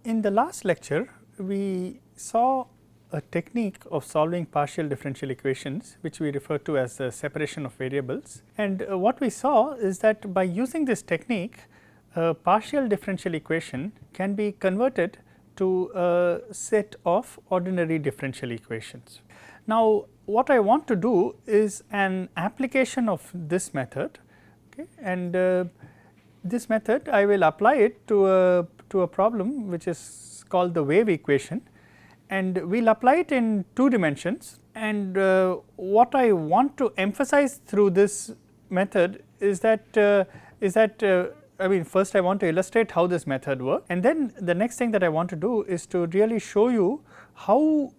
In the last lecture, we saw a technique of solving partial differential equations, which we refer to as the separation of variables. And what we saw is that by using this technique, a partial differential equation can be converted to a set of ordinary differential equations. Now, what I want to do is an application of this method, okay, and this method I will apply it to a problem which is called the wave equation, and we will apply it in 2 dimensions. And what I want to emphasize through this method is that I mean, first I want to illustrate how this method works, and then the next thing that I want to do is to really show you how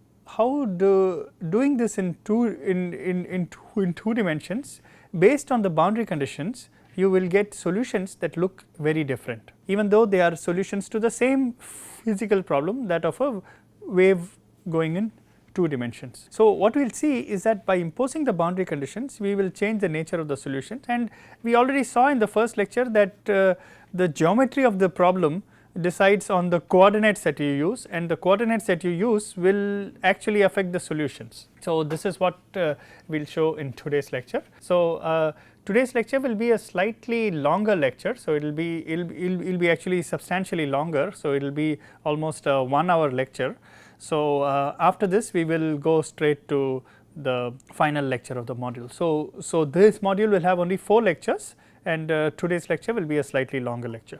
doing this in two dimensions based on the boundary conditions, you will get solutions that look very different, even though they are solutions to the same physical problem, that of a wave going in 2 dimensions. So, what we will see is that by imposing the boundary conditions, we will change the nature of the solutions, and we already saw in the first lecture that the geometry of the problem decides on the coordinates that you use, and the coordinates that you use will actually affect the solutions. So, this is what we will show in today's lecture. So, today's lecture will be a slightly longer lecture. So, it will be actually substantially longer. So, it will be almost a 1 hour lecture. So, after this we will go straight to the final lecture of the module. So, this module will have only 4 lectures, and today's lecture will be a slightly longer lecture.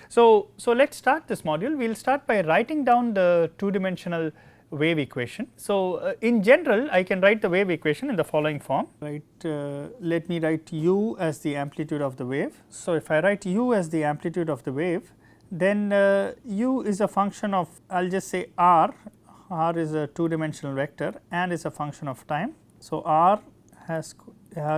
So, let us start this module. We will start by writing down the 2-dimensional wave equation. So, in general I can write the wave equation in the following form. Let me write u as the amplitude of the wave. So, if I write u as the amplitude of the wave, then u is a function of, I will just say r is a 2-dimensional vector and is a function of time. So, r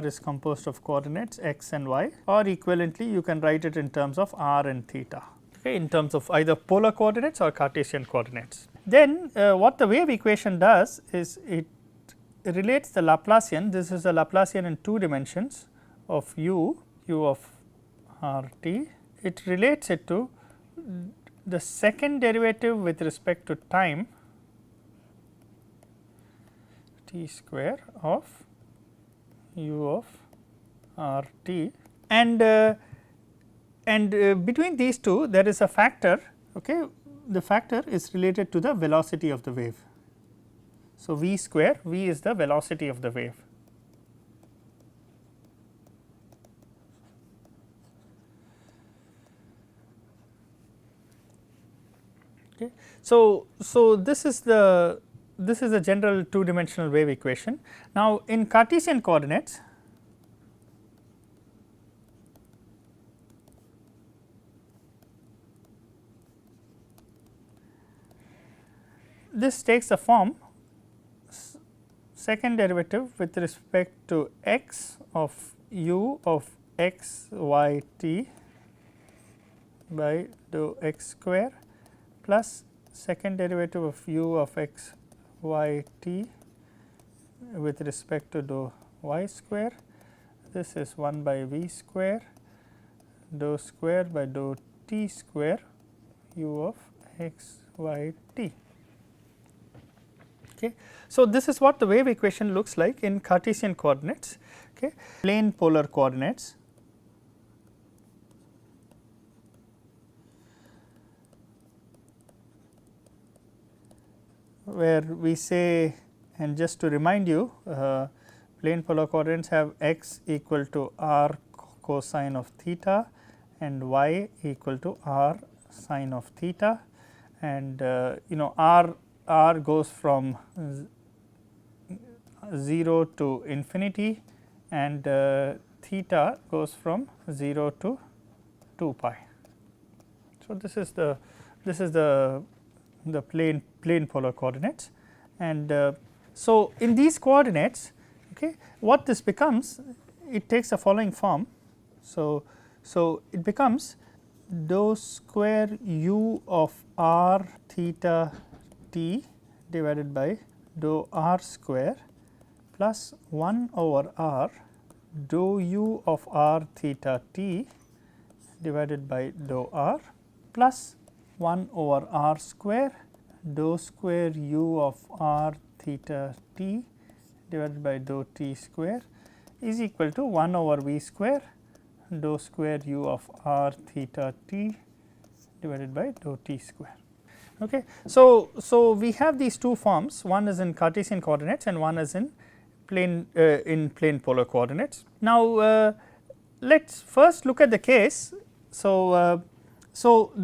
is composed of coordinates x and y, or equivalently you can write it in terms of r and theta, okay, in terms of either polar coordinates or Cartesian coordinates. Then what the wave equation does is it relates the Laplacian, this is the Laplacian in 2 dimensions of u of r t, it relates it to the second derivative with respect to time t square of u of r t, and between these two there is a factor, okay. The factor is related to the velocity of the wave. So, v square, v is the velocity of the wave. Okay. So, this is the general 2-dimensional wave equation. Now, in Cartesian coordinates, this takes the form second derivative with respect to x of u of x y t by dou x square plus second derivative of u of x y t with respect to dou y square. This is 1 by v square dou square by dou t square u of x y t. Okay. So, this is what the wave equation looks like in Cartesian coordinates, okay, plane polar coordinates. Where we say, and just to remind you, plane polar coordinates have x equal to r cosine of theta and y equal to r sine of theta, and you know r goes from 0 to infinity, and theta goes from 0 to 2 pi. So, this is the plane polar coordinates, and so in these coordinates, okay, what this becomes, it takes the following form. So, it becomes dou square u of r theta t divided by dou r square plus 1 over r dou u of r theta t divided by dou r plus 1 over r square dou square u of r theta t divided by dou t square is equal to 1 over v square dou square u of r theta t divided by dou t square. Okay. So, we have these two forms, one is in Cartesian coordinates and one is in plane polar coordinates. Now, let us first look at the case. So,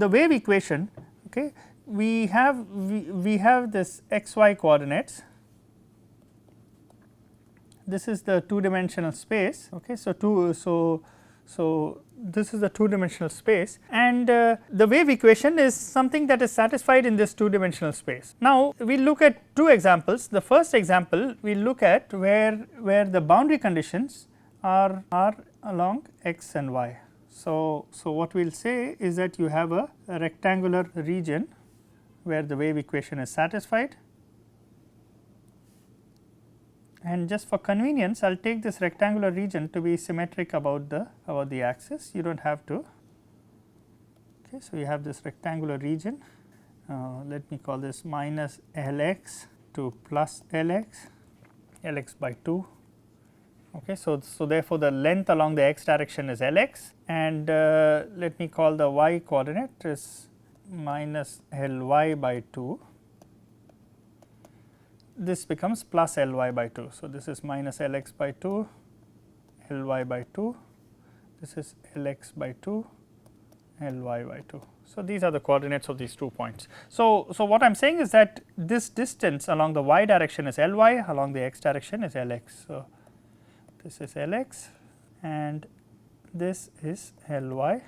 the wave equation, okay, we have this x y coordinates. This is the two dimensional space. Okay. So, this is the two dimensional space, and the wave equation is something that is satisfied in this two dimensional space. Now, we look at two examples. The first example we look at where the boundary conditions are along x and y. So, what we will say is that you have a rectangular region where the wave equation is satisfied, and just for convenience I will take this rectangular region to be symmetric about the axis. You do not have to. Okay, so, you have this rectangular region, let me call this minus Lx to plus Lx by 2. Okay, so therefore, the length along the x direction is Lx, and let me call the y coordinate is minus Ly by 2. This becomes plus Ly by 2. So, this is minus Lx by 2, Ly by 2, this is Lx by 2, Ly by 2. So, these are the coordinates of these 2 points. So, what I am saying is that this distance along the y direction is Ly, along the x direction is Lx. So, this is Lx and this is Ly.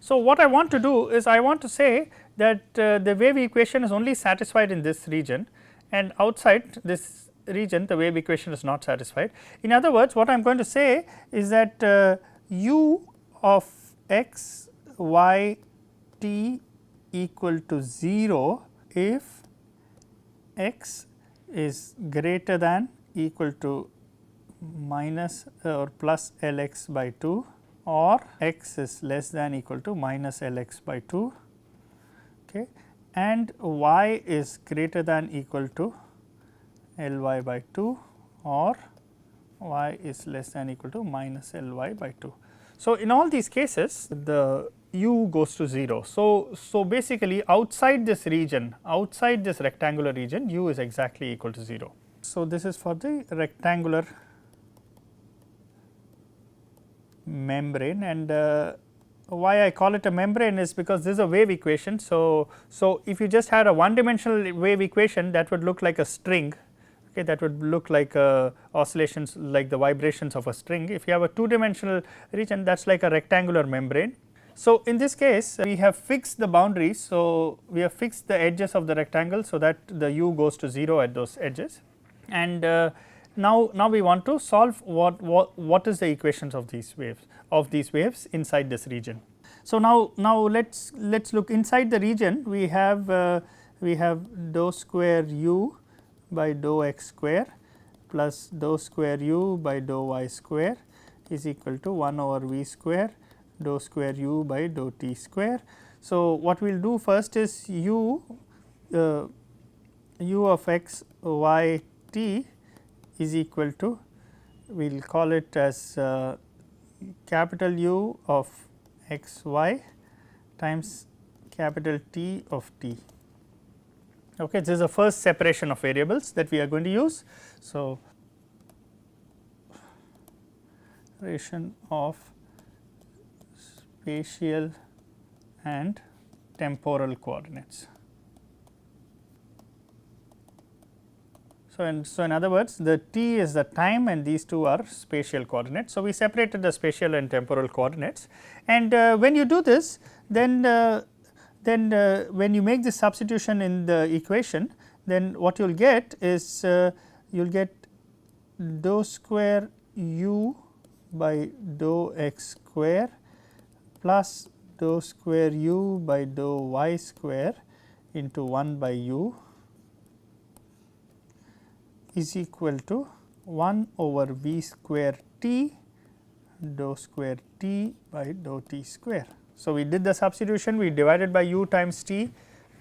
So, what I want to do is I want to say that the wave equation is only satisfied in this region, and outside this region the wave equation is not satisfied. In other words, what I am going to say is that u of x y t equal to 0 if x is greater than equal to minus or plus Lx by 2, or x is less than equal to minus Lx by 2, okay, and y is greater than equal to Ly by 2, or y is less than equal to minus Ly by 2. So, in all these cases the u goes to 0. So, basically outside this region, outside this rectangular region, u is exactly equal to 0. So, this is for the rectangular membrane, and why I call it a membrane is because this is a wave equation. So, if you just had a one dimensional wave equation, that would look like a string, okay, that would look like oscillations, like the vibrations of a string. If you have a two dimensional region, that is like a rectangular membrane. So, in this case we have fixed the boundaries. So, we have fixed the edges of the rectangle, so that the u goes to 0 at those edges, and now we want to solve what is the equations of these waves inside this region. So, now let us look inside the region. We have dou square u by dou x square plus dou square u by dou y square is equal to 1 over v square dou square u by dou t square. So, what we will do first is u of x y t is equal to, we will call it as capital U of x y times capital T of t. Okay, this is the first separation of variables that we are going to use. So, separation of spatial and temporal coordinates. So, in other words, the t is the time and these two are spatial coordinates. So, we separated the spatial and temporal coordinates, and when you do this, then when you make this substitution in the equation, then what you will get is you will get dou square u by dou x square plus dou square u by dou y square into 1 by u is equal to 1 over v square t dou square t by dou t square. So, we did the substitution, we divided by u times t,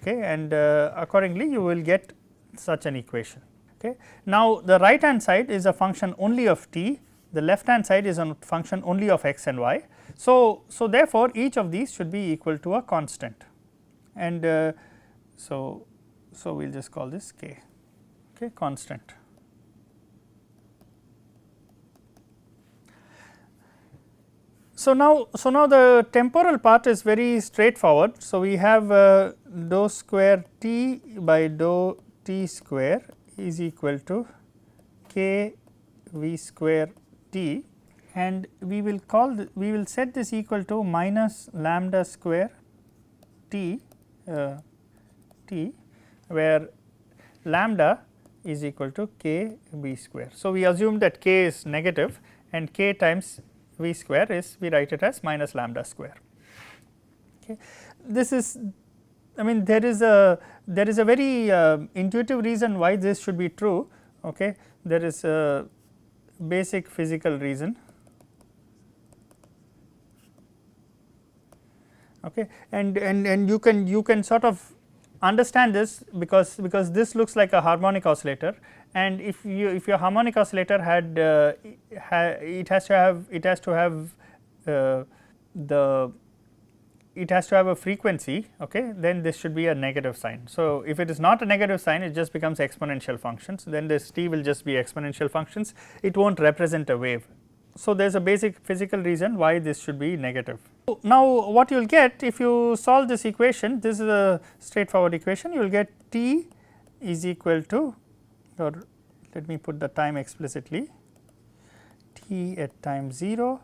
okay, and accordingly you will get such an equation. Okay. Now, the right hand side is a function only of t, the left hand side is a function only of x and y. So, therefore, each of these should be equal to a constant, and so we will just call this k, okay, constant. So, now the temporal part is very straightforward. So, we have dou square t by dou t square is equal to k v square t, and we will we will set this equal to minus lambda square t where lambda is equal to k v square. So, we assume that k is negative and k times v square is, we write it as minus lambda square. Okay. This is, I mean, there is a very intuitive reason why this should be true. Okay. There is a basic physical reason. Okay. And you can sort of understand this because this looks like a harmonic oscillator, and if your harmonic oscillator had it has to have a frequency, okay, then this should be a negative sign. So, if it is not a negative sign, it just becomes exponential functions, then this t will just be exponential functions, it will not represent a wave. So, there is a basic physical reason why this should be negative. Now, what you will get if you solve this equation, this is a straightforward equation, you will get t is equal to, or let me put the time explicitly, t at time 0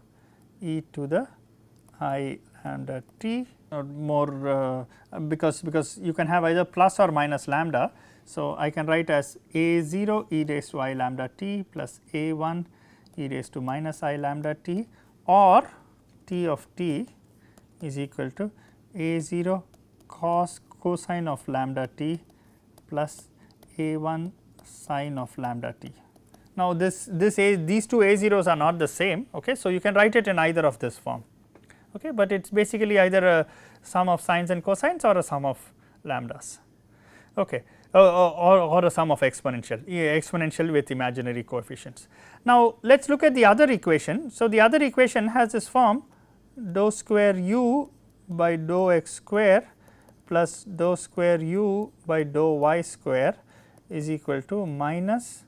e to the I lambda t, or more because you can have either plus or minus lambda. So, I can write as a 0 e raised to I lambda t plus a 1 e raised to minus I lambda t, or t of t is equal to a 0 cosine of lambda t plus a 1 sine of lambda t. Now, these two a zeros are not the same. Okay. So, you can write it in either of this form, okay, but it is basically either a sum of sines and cosines or a sum of lambdas, okay, or a sum of exponential with imaginary coefficients. Now, let us look at the other equation. So, the other equation has this form dou square u by dou x square plus dou square u by dou y square is equal to minus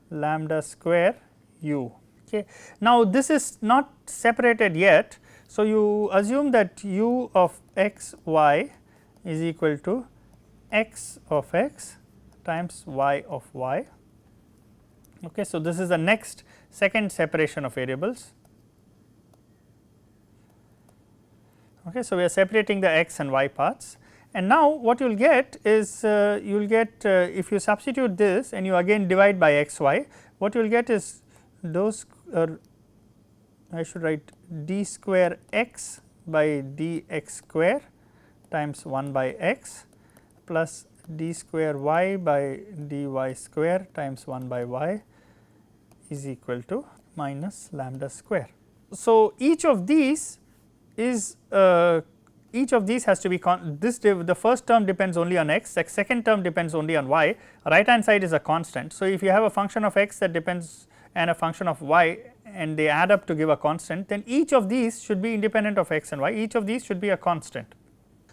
lambda square u. Okay. Now, this is not separated yet. So, you assume that u of x y is equal to x of x times y of y. Okay. So, this is the second separation of variables. Okay. So, we are separating the x and y parts, and now what you will get is you will get if you substitute this and you again divide by x y, what you will get is I should write d square x by dx square times 1 by x plus d square y by dy square times 1 by y is equal to minus lambda square. So, each of these has to be the first term depends only on x, the second term depends only on y, right hand side is a constant. So, if you have a function of x that depends and a function of y and they add up to give a constant, then each of these should be independent of x and y, each of these should be a constant.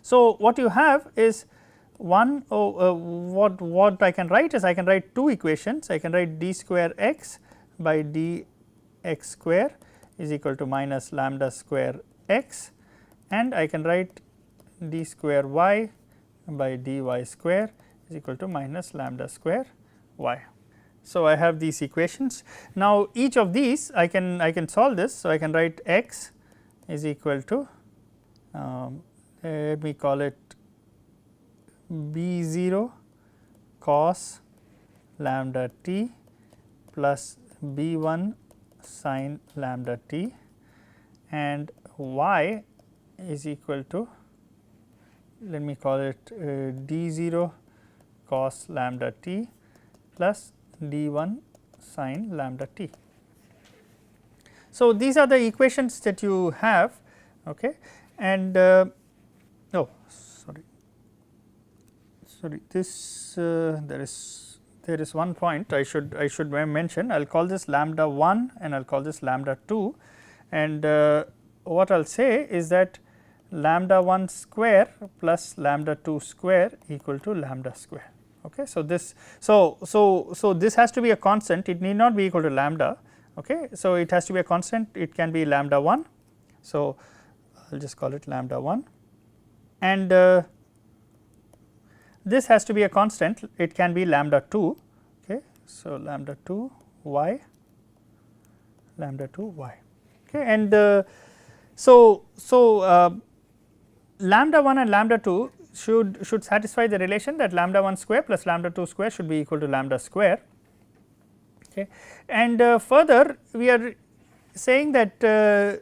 So, what you have is what I can write is I can write two equations, I can write d square x by dx square is equal to minus lambda square x, and I can write d square y by dy square is equal to minus lambda square y. So, I have these equations. Now, each of these I can solve this. So, I can write x is equal to let me call it b 0 cos lambda t plus b 1 sin lambda t, and y is equal to, let me call it d 0 cos lambda t plus d 1 sin lambda t. So, these are the equations that you have, okay. and oh sorry this there is one point I should mention. I will call this lambda 1 and I will call this lambda 2, and what I will say is that lambda 1 square plus lambda 2 square equal to lambda square. Okay. So, this this has to be a constant, it need not be equal to lambda. Okay. So, it has to be a constant, it can be lambda 1. So, I will just call it lambda 1, and this has to be a constant, it can be lambda 2. Okay. So, lambda 2 y, lambda 2 y. Okay. And lambda 1 and lambda 2 should satisfy the relation that lambda 1 square plus lambda 2 square should be equal to lambda square. Okay. And further we are saying that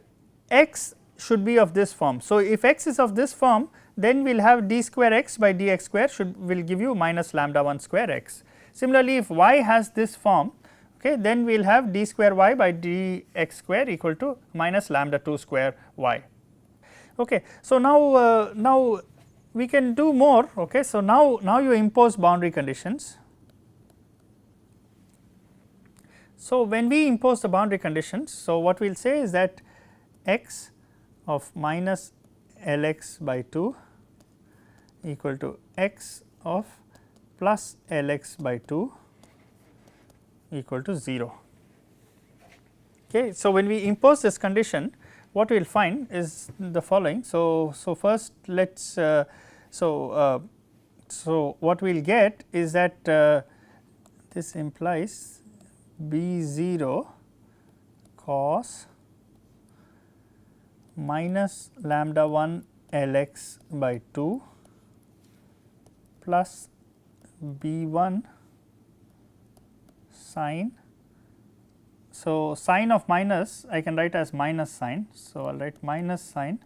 x should be of this form. So, if x is of this form, then we will have d square x by dx square will give you minus lambda 1 square x. Similarly, if y has this form, okay, then we will have d square y by dx square equal to minus lambda 2 square y. Okay. So, now we can do more. Okay. So, now you impose boundary conditions. So, when we impose the boundary conditions, so what we will say is that x of minus Lx by 2 equal to x of plus Lx by 2 equal to 0. Okay. So, when we impose this condition, what we will find is the following. So, first let us so what we will get is that this implies B0 cos minus lambda 1 Lx by 2 plus B1 sin. So, sin of minus I can write as minus sin. So, I will write minus sin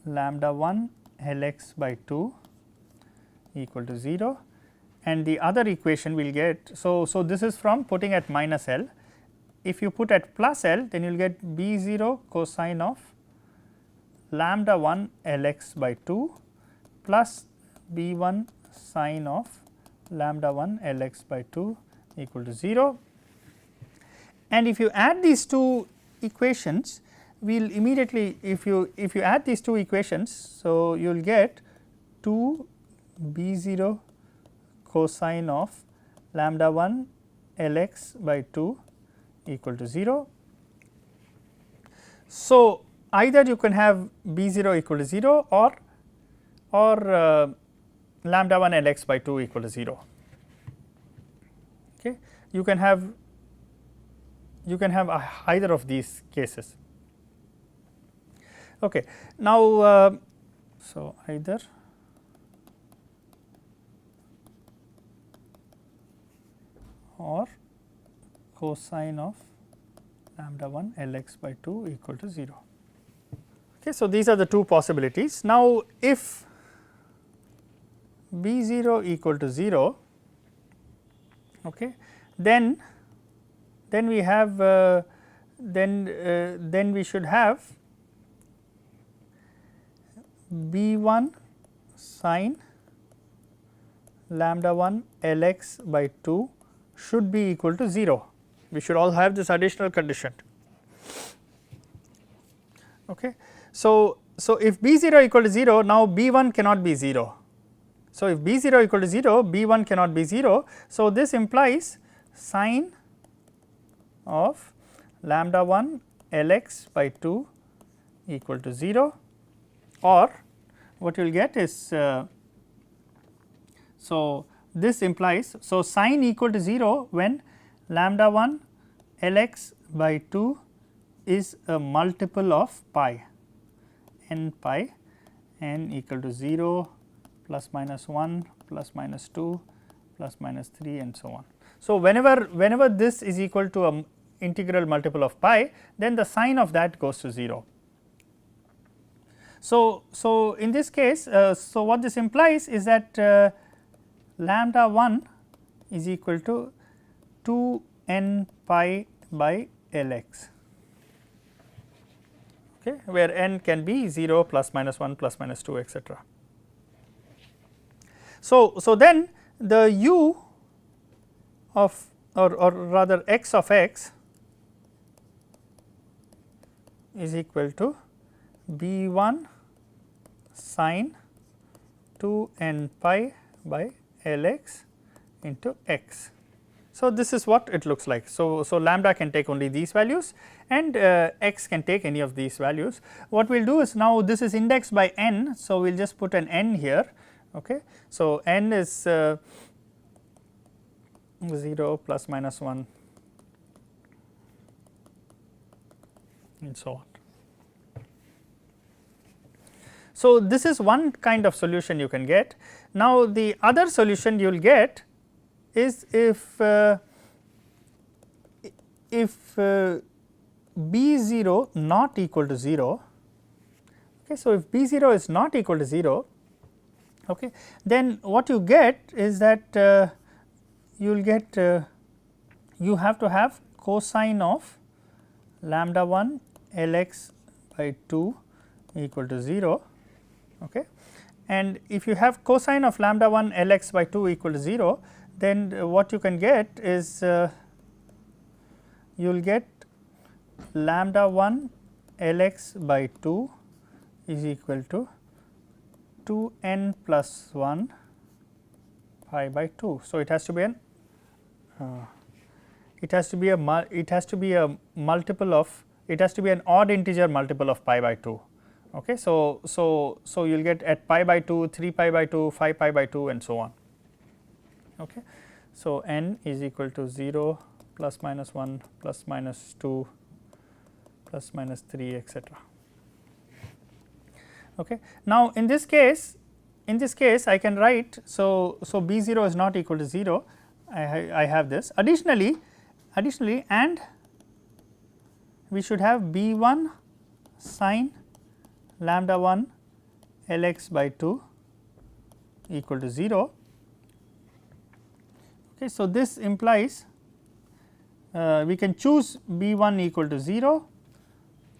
lambda 1 Lx by 2 equal to 0, and the other equation we will get. So, this is from putting at minus L. If you put at plus L, then you will get B0 cosine of lambda 1 Lx by 2 plus B1 sin of lambda 1 Lx by 2 equal to 0. And if you add these two equations, we will immediately, if you add these two equations, so you will get 2 B0 cosine of lambda 1 Lx by 2 equal to 0. So, either you can have B0 equal to 0 or lambda 1 Lx by 2 equal to 0. Okay. You can have either of these cases. Okay. Now, so either or cosine of lambda 1 Lx by 2 equal to 0. Okay. So, these are the two possibilities. Now, if B0 equal to 0, okay, then we have then we should have B1 sin lambda 1 Lx by 2 should be equal to 0. We should all have this additional condition. Okay. So, if B0 equal to 0, now B1 cannot be 0. So, if B0 equal to 0, B1 cannot be 0. So, this implies sin of lambda 1 Lx by 2 equal to 0, or what you will get is so this implies, so sin equal to 0 when lambda 1 Lx by 2 is a multiple of pi, n equal to 0 plus minus 1 plus minus 2 plus minus 3 and so on. So, whenever this is equal to a integral multiple of pi, then the sign of that goes to 0. So, in this case, so what this implies is that lambda 1 is equal to 2 n pi by Lx. okay, where n can be 0, plus minus 1, plus minus 2, etc. So then the u of or rather x of x is equal to b1 sine 2 n pi by Lx into x. So this is what it looks like. So lambda can take only these values and x can take any of these values. What we will do is, now this is indexed by n, so we will just put an n here. Okay. So n is 0, plus minus 1, and so on. So this is one kind of solution you can get. Now the other solution you will get is if b0 not equal to 0. Okay, so if b0 is not equal to 0, okay, then what you get is that you will get you have to have cosine of lambda 1 Lx by 2 equal to 0. Okay. And if you have cosine of lambda 1 Lx by 2 equal to 0, then what you can get is you will get lambda 1 Lx by 2 is equal to 2n plus 1 pi by 2. So it has to be an multiple of, it has to be an odd integer multiple of pi by 2. Okay. So you will get at pi by 2, 3 pi by 2, 5 pi by 2, and so on. Okay. So n is equal to 0, plus minus 1, plus minus 2, plus minus 3, etc. Okay. Now in this case I can write, so b0 is not equal to 0, I have this. Additionally and we should have b1 sine lambda 1 Lx by 2 equal to 0. Okay, so this implies we can choose b1 equal to 0.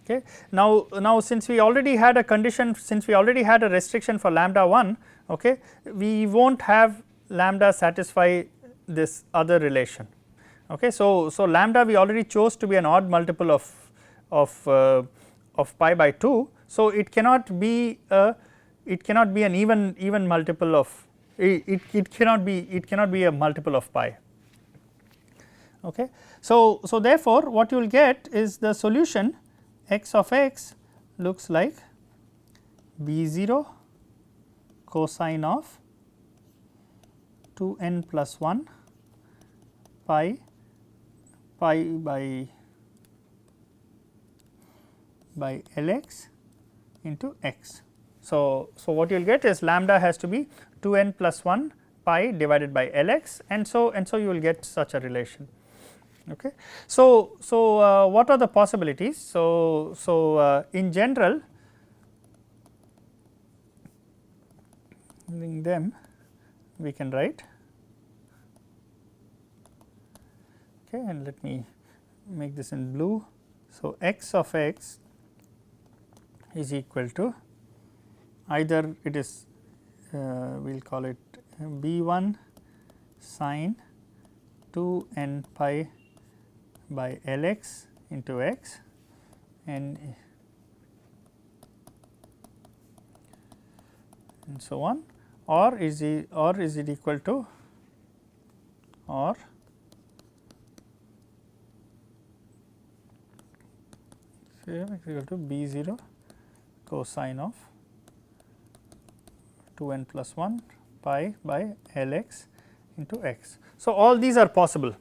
Okay. Now since we already had a condition, since we already had a restriction for lambda 1, okay, we will not have lambda satisfy this other relation. Okay. So lambda we already chose to be an odd multiple of pi by 2. So it cannot be an even multiple of it cannot be a multiple of pi. Okay. So therefore what you will get is the solution x of x looks like b0 cosine of 2n plus 1 pi by Lx into x. So what you will get is lambda has to be 2n plus 1 pi divided by Lx, and so you will get such a relation. Okay. So what are the possibilities? So in general, using them we can write, okay, and let me make this in blue. So x of x is equal to either it is we will call it b1 sine 2n pi by Lx into x and so on, or is it equal to, or is equal to b0 cosine of 2n plus 1 pi by Lx into x. So all these are possible.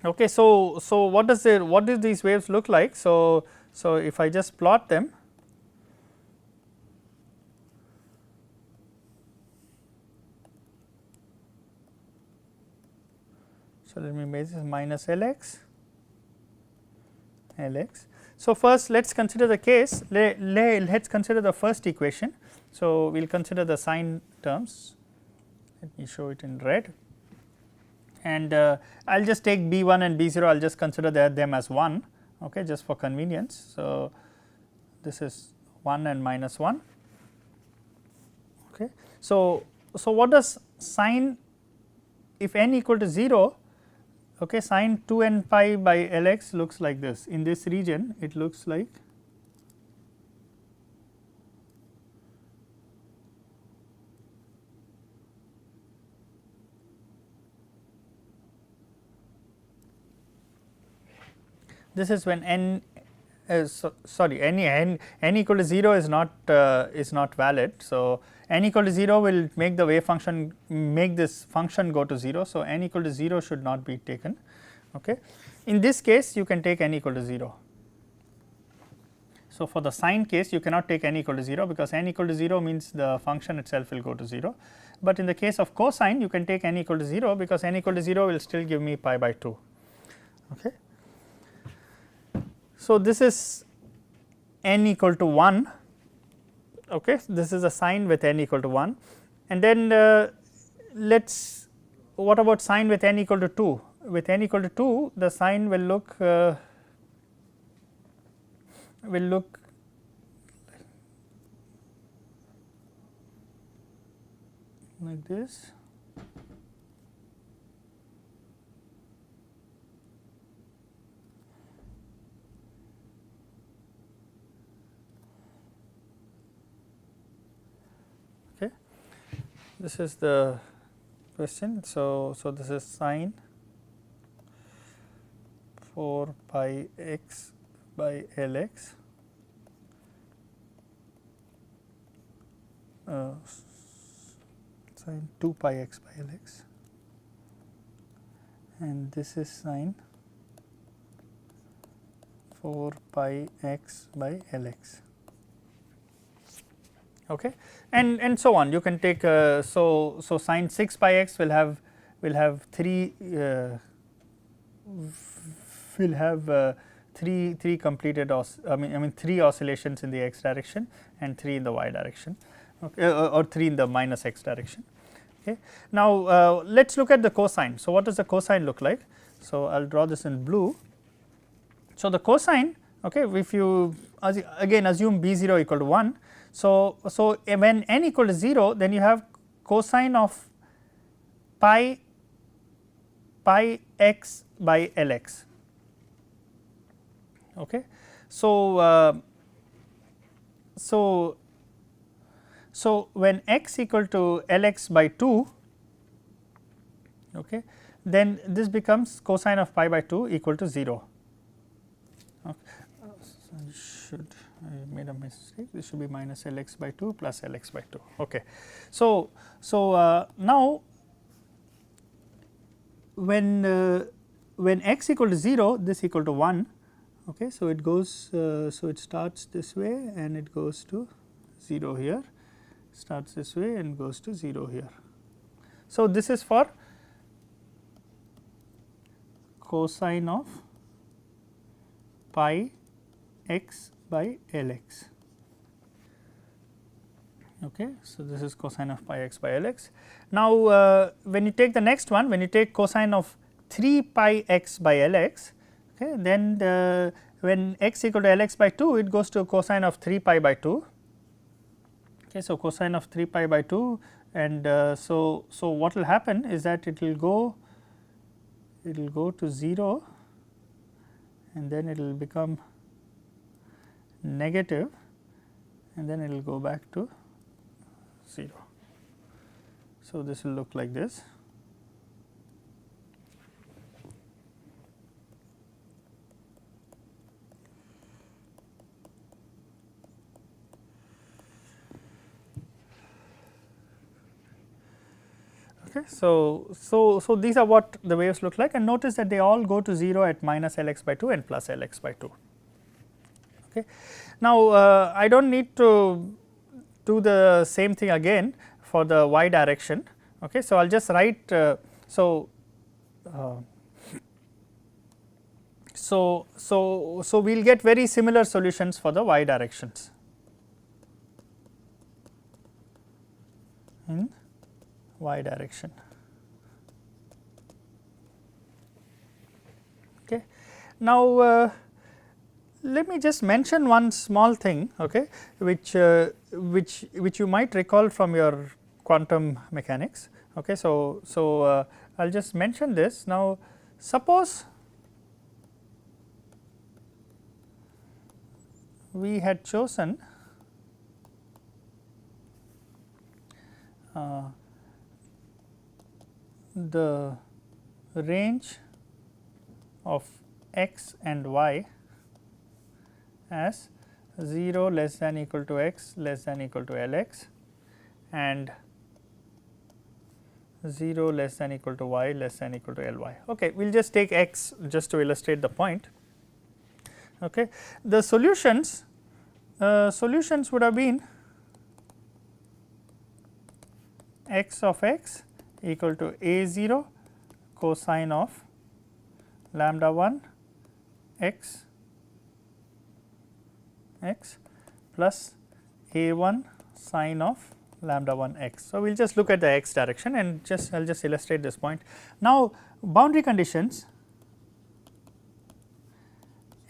Okay. So what do these waves look like? So if I just plot them, so let me make this minus Lx. So first let us consider the case, let us consider the first equation. So we will consider the sign terms, let me show it in red, and I will just take b1 and b0, I will just consider them as 1, okay, just for convenience. So this is 1 and minus 1. Okay. So what does sine, if n equal to 0, okay, sine 2 n pi by Lx looks like this. In this region it looks like this is when n is n equal to 0 is not valid. So, n equal to 0 will make the wave function, make this function go to 0. So, n equal to 0 should not be taken. Okay. In this case you can take n equal to 0. So, for the sine case you cannot take n equal to 0 because n equal to 0 means the function itself will go to 0, but in the case of cosine you can take n equal to 0 because n equal to 0 will still give me pi by 2. Okay. So, this is n equal to 1, okay. This is a sine with n equal to 1, and then what about sine with n equal to 2? With n equal to 2 the sine will look like this. Okay. This is the question. So this is sine 4 pi x by Lx sine 2 pi x by Lx, and this is sine 4 pi x by Lx. Okay. And so on. You can take so sine 6 pi x will have 3 3 completed I mean 3 oscillations in the x direction and 3 in the y direction, okay, or 3 in the minus x direction. Okay. Now let us look at the cosine. So what does the cosine look like? So I will draw this in blue. So the cosine, okay, if you again assume b0 equal to 1. So when n equal to 0, then you have cosine of pi x by Lx. Okay. So when x equal to Lx by 2, okay, then this becomes cosine of pi by 2 equal to 0. Okay. I made a mistake, this should be minus Lx by 2 plus Lx by 2. Okay. So now when x equal to 0, this equal to 1, okay, so it goes so it starts this way and it goes to 0 here, starts this way and goes to 0 here. So this is for cosine of pi x by Lx. Okay. So this is cosine of pi x by Lx. Now when you take the next one, when you take cosine of 3 pi x by Lx, okay, then when x equal to Lx by 2, it goes to cosine of 3 pi by 2. Okay. So cosine of 3 pi by 2, and so what will happen is that it will go to 0 and then it will become negative and then it will go back to 0. So this will look like this. Okay. So these are what the waves look like, and notice that they all go to 0 at minus Lx by 2 and plus Lx by 2. Okay. Now I do not need to do the same thing again for the y direction. Okay. So I will just write so we will get very similar solutions for the y directions in y direction. Okay. Now let me just mention one small thing, okay, which you might recall from your quantum mechanics. Okay. So, I will just mention this. Now, suppose we had chosen the range of x and y as 0 less than equal to x less than equal to Lx and 0 less than equal to y less than equal to Ly. Okay, we will just take x just to illustrate the point. Okay. The solutions would have been x of x equal to a0 cosine of lambda 1 x plus a1 sine of lambda 1 x. So, we will just look at the x direction and I will just illustrate this point. Now, boundary conditions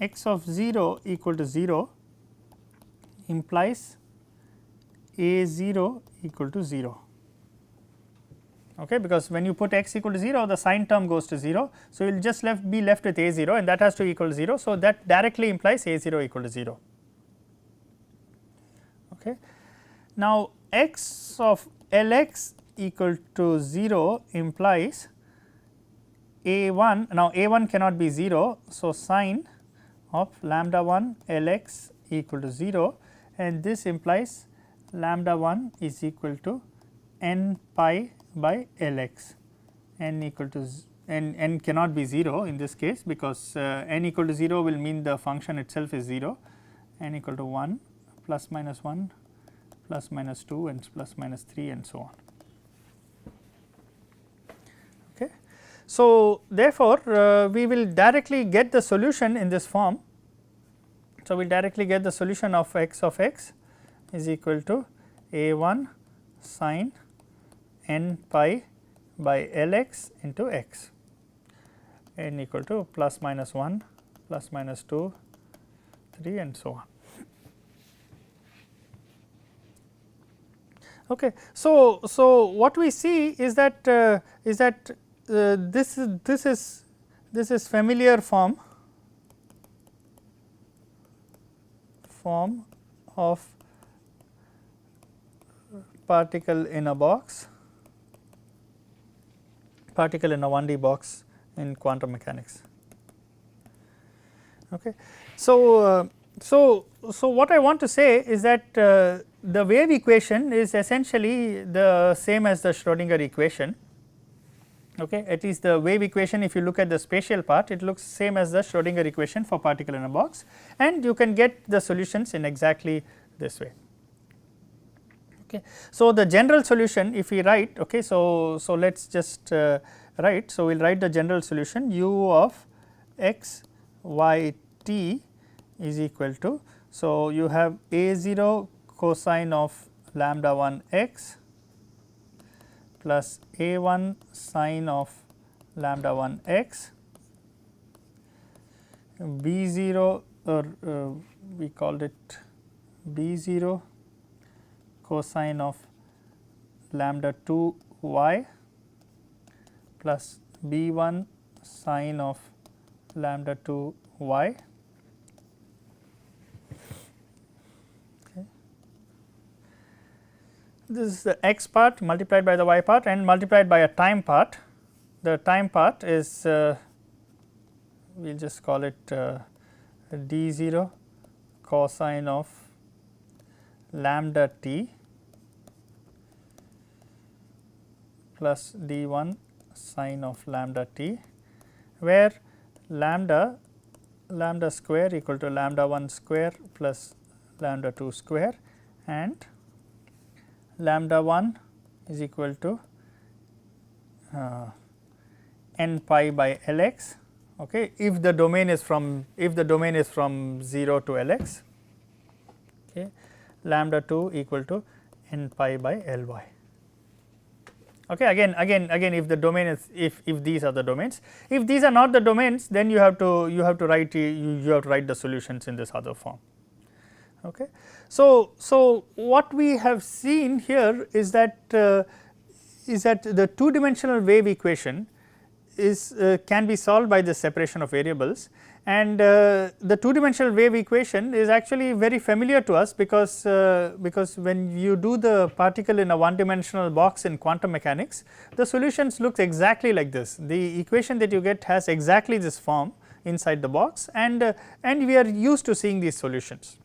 x of 0 equal to 0 implies a 0 equal to 0. Okay, because when you put x equal to 0, the sign term goes to 0. So, you will just be left with a 0 and that has to equal 0. So, that directly implies a 0 equal to 0. Okay. Now, x of Lx equal to 0 implies a1. Now, a1 cannot be 0. So, sine of lambda 1 Lx equal to 0 and this implies lambda 1 is equal to n pi by Lx, n equal to n cannot be 0 in this case, because n equal to 0 will mean the function itself is 0, n equal to 1 plus minus 1 plus minus 2 and plus minus 3 and so on. Okay. So, therefore, we will directly get the solution in this form. So, we will directly get the solution of x is equal to a1 sine n pi by Lx into x, n equal to plus minus 1 plus minus 2 3 and so on. Okay. So, what we see is that this is familiar form of particle in a box, particle in a 1D box in quantum mechanics. Okay. So, what I want to say is that the wave equation is essentially the same as the Schrodinger equation. Okay. At least the wave equation, if you look at the spatial part, it looks same as the Schrodinger equation for particle in a box, and you can get the solutions in exactly this way. Okay. So, the general solution, if we write, okay, so let us just write. So, we will write the general solution u of x y t is equal to, so you have a 0 cosine of lambda 1 x plus a 1 sine of lambda 1 x, b 0 or we called it b 0 cosine of lambda 2 y plus b 1 sine of lambda 2 y. Okay. This is the x part multiplied by the y part and multiplied by a time part. The time part is we will just call it d 0 cosine of lambda t plus d 1 sine of lambda t, where lambda square equal to lambda 1 square plus lambda 2 square and lambda 1 is equal to n pi by Lx, okay, if the domain is from 0 to Lx, okay, lambda 2 equal to n pi by Ly. Okay, again if the domain is if these are the domains, if these are not the domains, then you have to write the solutions in this other form. Okay. So what we have seen here is that the 2-dimensional wave equation is can be solved by the separation of variables, and the 2-dimensional wave equation is actually very familiar to us, because when you do the particle in a 1-dimensional box in quantum mechanics, the solutions looks exactly like this. The equation that you get has exactly this form inside the box, and we are used to seeing these solutions.